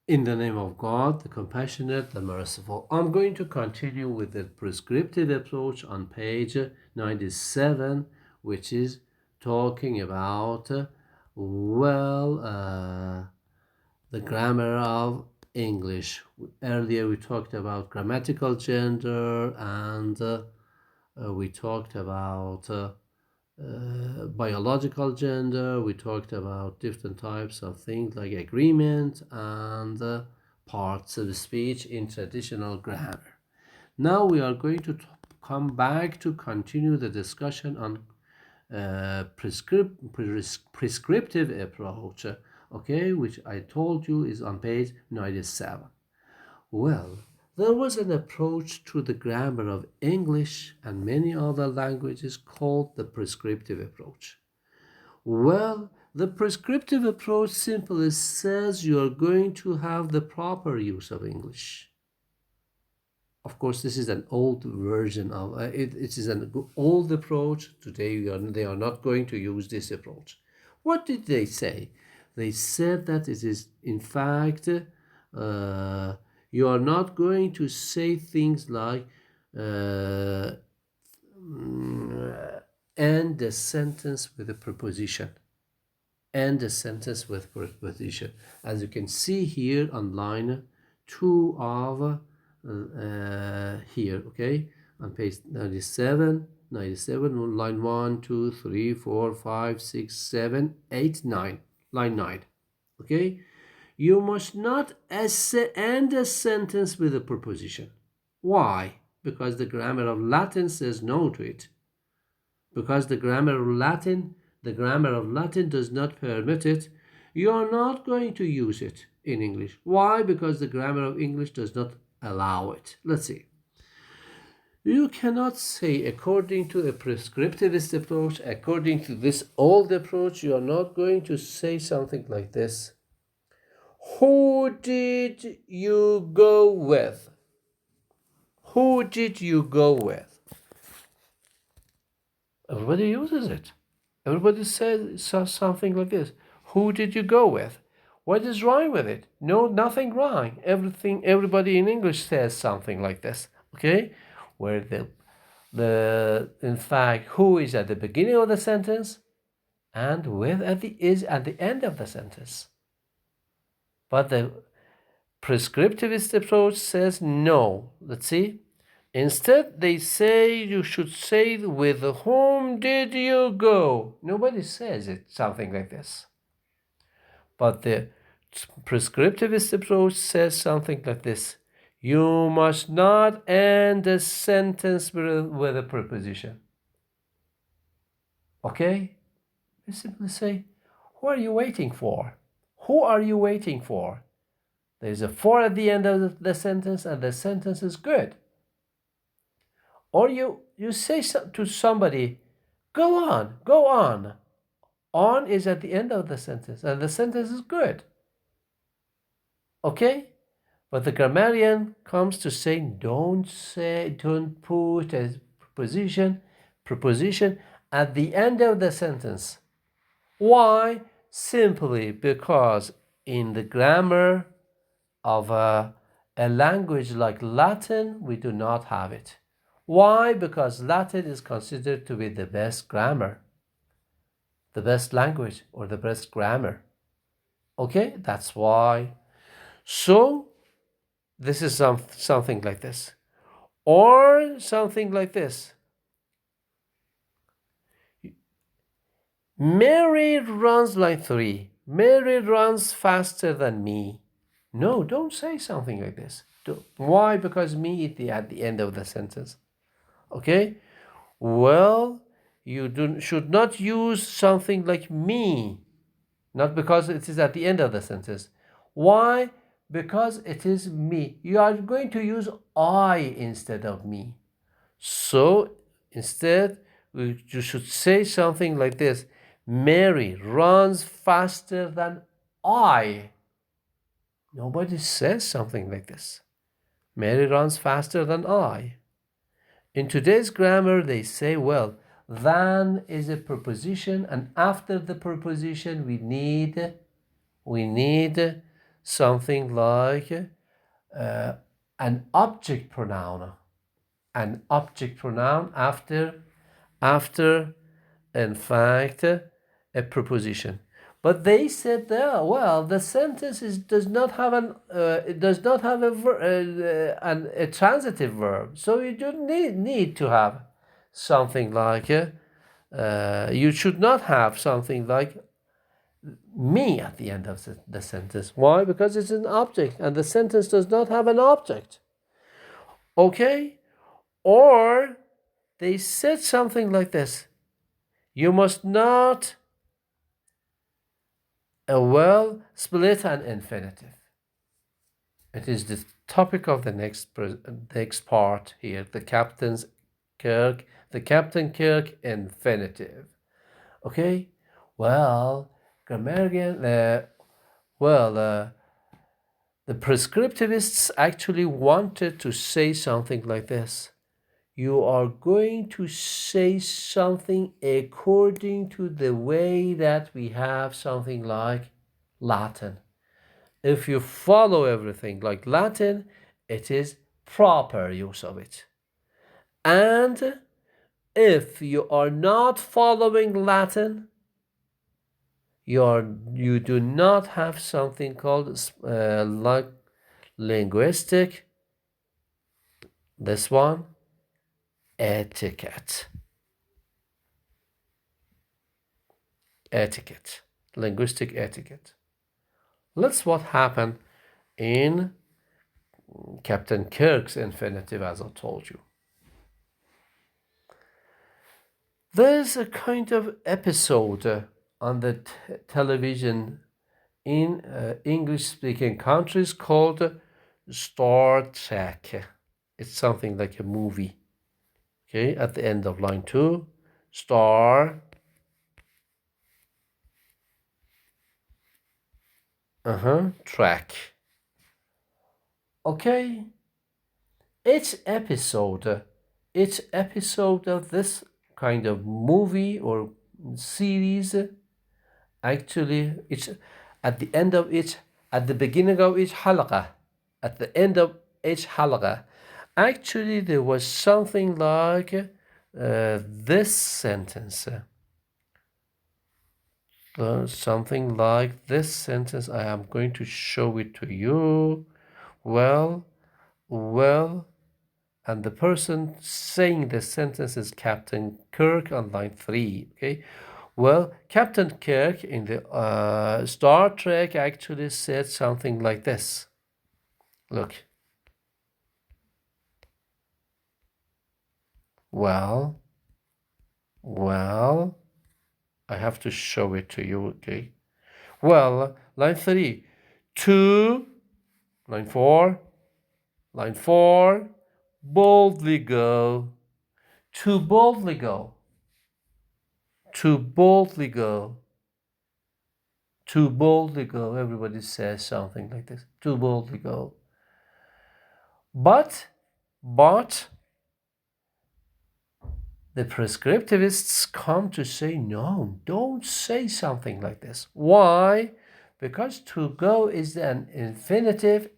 In the name of God, the compassionate, the merciful. I'm going to continue with the prescriptive approach on page 97, which is talking about, the grammar of English. Earlier we talked about grammatical gender, and we talked about biological gender. We talked about different types of things like agreement and parts of speech in traditional grammar. Now we are going to come back to continue the discussion on prescriptive approach, okay, which I told you is on page 97. Well, there was an approach to the grammar of English and many other languages called the prescriptive approach. Well, the prescriptive approach simply says you are going to have the proper use of English. Of course, this is an old version of it. It is an old approach. Today, they are not going to use this approach. What did they say? They said that it is, in fact, you are not going to say things like end the sentence with a preposition. End the sentence with preposition. As you can see here on line 2 of here, okay, on page 97, line 1, 2, 3, 4, 5, 6, 7, 8, 9, line 9, okay. You must not end a sentence with a preposition. Why? Because the grammar of Latin says no to it. Because the grammar of Latin does not permit it. You are not going to use it in English. Why? Because the grammar of English does not allow it. Let's see. You cannot say, according to a prescriptivist approach, according to this old approach, you are not going to say something like this. Who did you go with? Who did you go with? Everybody uses it. Everybody says something like this. Who did you go with? What is wrong with it? No, nothing wrong. Everybody in English says something like this. Okay? Where in fact, who is at the beginning of the sentence and with is at the end of the sentence. But the prescriptivist approach says no. Let's see. Instead, they say you should say, with whom did you go? Nobody says it, something like this. But the prescriptivist approach says something like this. You must not end a sentence with a preposition. Okay? You simply say, who are you waiting for? Who are you waiting for? There's a for at the end of the sentence, and the sentence is good. Or you say to somebody, go on, go on. On is at the end of the sentence, and the sentence is good. Okay? But the grammarian comes to say, don't put a preposition at the end of the sentence. Why? Simply because in the grammar of a language like Latin, we do not have it. Why? Because Latin is considered to be the best grammar, the best language, or the best grammar. Okay, that's why. So this is something like this, or something like this. Mary runs like 3. Mary runs faster than me. No, don't say something like this. Why? Because me is at the end of the sentence. Okay? Well, you should not use something like me, not because it is at the end of the sentence. Why? Because it is me. You are going to use I instead of me. So instead, you should say something like this. Mary runs faster than I. Nobody says something like this. Mary runs faster than I. In today's grammar, they say, well, than is a preposition, and after the preposition, we need something like an object pronoun. An object pronoun after in fact a preposition. But they said there, well, the sentence does not have it does not have a transitive verb, so you don't need to have something like you should not have something like me at the end of the sentence. Why? Because it's an object, and the sentence does not have an object. Okay? Or they said something like this: you must not split an infinitive. It is the topic of the next part here. The Captain Kirk infinitive. Okay. Well, grammarian. The prescriptivists actually wanted to say something like this: you are going to say something according to the way that we have something like Latin. If you follow everything like Latin, it is proper use of it. And if you are not following Latin, you do not have something called like linguistic. This one, etiquette. Etiquette, linguistic etiquette. Let's what happened in Captain Kirk's infinitive, as I told you. There's a kind of episode on the television in English-speaking countries called Star Trek. It's something like a movie. Okay, at the end of line 2, Star Trek. Okay, each episode of this kind of movie or series, actually, it's at the end of each, at the beginning of each halaqa, at the end of each halaqa, actually there was something like this sentence. Something like this sentence. I am going to show it to you. Well, and the person saying the sentence is Captain Kirk on line 3. Okay, well, Captain Kirk in the Star Trek actually said something like this. Look. Well, I have to show it to you, okay? Well, line 3, 2, line 4, boldly go, to boldly go, to boldly go, to boldly go. Everybody says something like this, to boldly go. But the prescriptivists come to say, no, don't say something like this. Why? Because to go is an infinitive.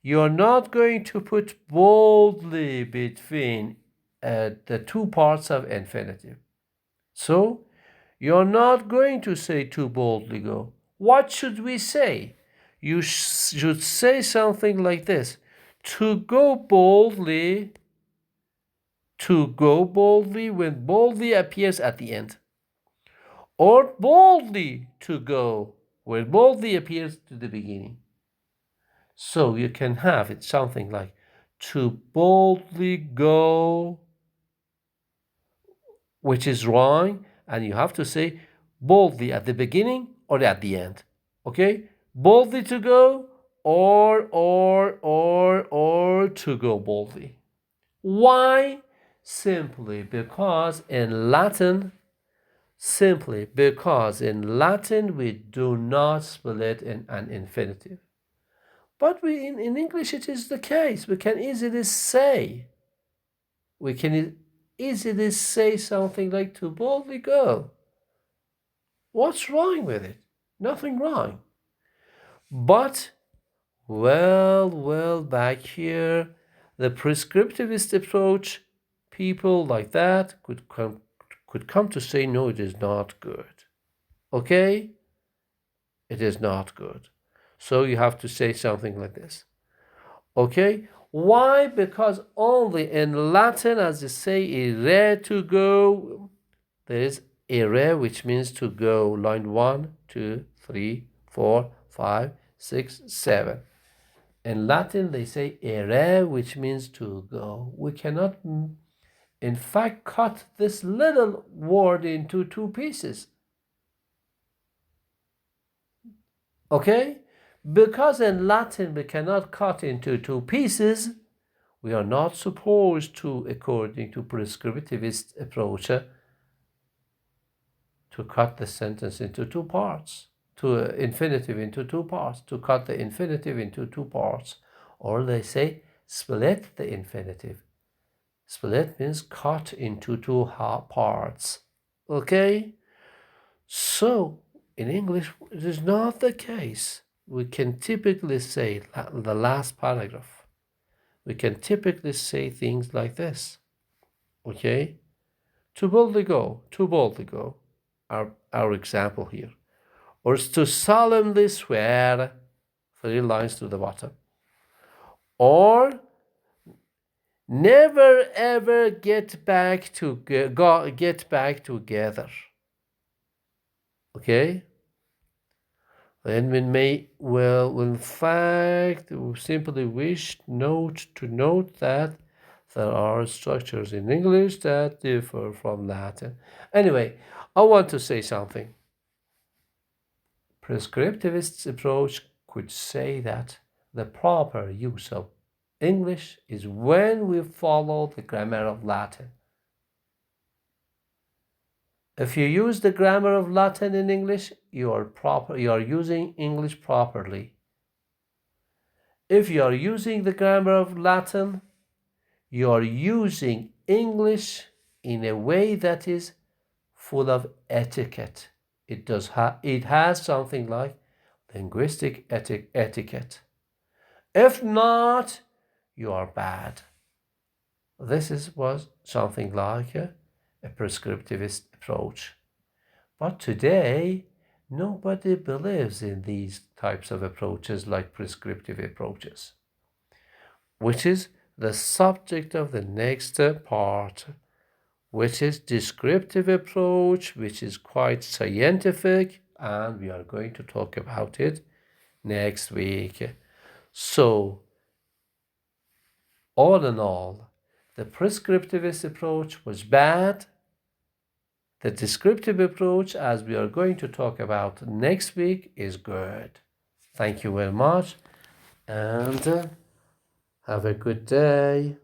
You're not going to put boldly between the two parts of infinitive. So you're not going to say to boldly go. What should we say? You should say something like this: to go boldly. To go boldly when boldly appears at the end, or boldly to go when boldly appears to the beginning. So you can have it something like to boldly go, which is wrong, and you have to say boldly at the beginning or at the end. Okay, boldly to go or to go boldly. Why? Simply because in Latin we do not split in an infinitive. But in English it is the case. We can easily say something like to boldly go. What's wrong with it? Nothing wrong. But, well, back here, the prescriptivist approach, people like that could come to say, no, it is not good. Okay? It is not good. So you have to say something like this. Okay? Why? Because only in Latin, as you say, ire to go, there is ire, which means to go. Line 1, 2, 3, 4, 5, 6, 7. In Latin, they say ire, which means to go. We cannot, in fact, cut this little word into two pieces. Okay? Because in Latin we cannot cut into two pieces, we are not supposed to, according to prescriptivist approach, to cut the sentence into two parts, to infinitive into two parts, to cut the infinitive into two parts. Or they say split the infinitive. Split means cut into two parts. Okay? So, in English, it is not the case. We can typically say the last paragraph. We can typically say things like this. Okay? To boldly go, our example here. Or to solemnly swear, 3 lines to the bottom. Or never ever get back together. Okay? And we may, well, in fact, we simply wish to note that there are structures in English that differ from Latin. Anyway, I want to say something. Prescriptivists' approach could say that the proper use of English is when we follow the grammar of Latin. If you use the grammar of Latin in English, you are using English properly. If you are using the grammar of Latin, you are using English in a way that is full of etiquette. It has something like linguistic etiquette. If not, you are bad. This was something like a prescriptivist approach. But today, nobody believes in these types of approaches like prescriptive approaches, which is the subject of the next part, which is descriptive approach, which is quite scientific, and we are going to talk about it next week. So, all in all, the prescriptivist approach was bad. The descriptive approach, as we are going to talk about next week, is good. Thank you very much, and have a good day.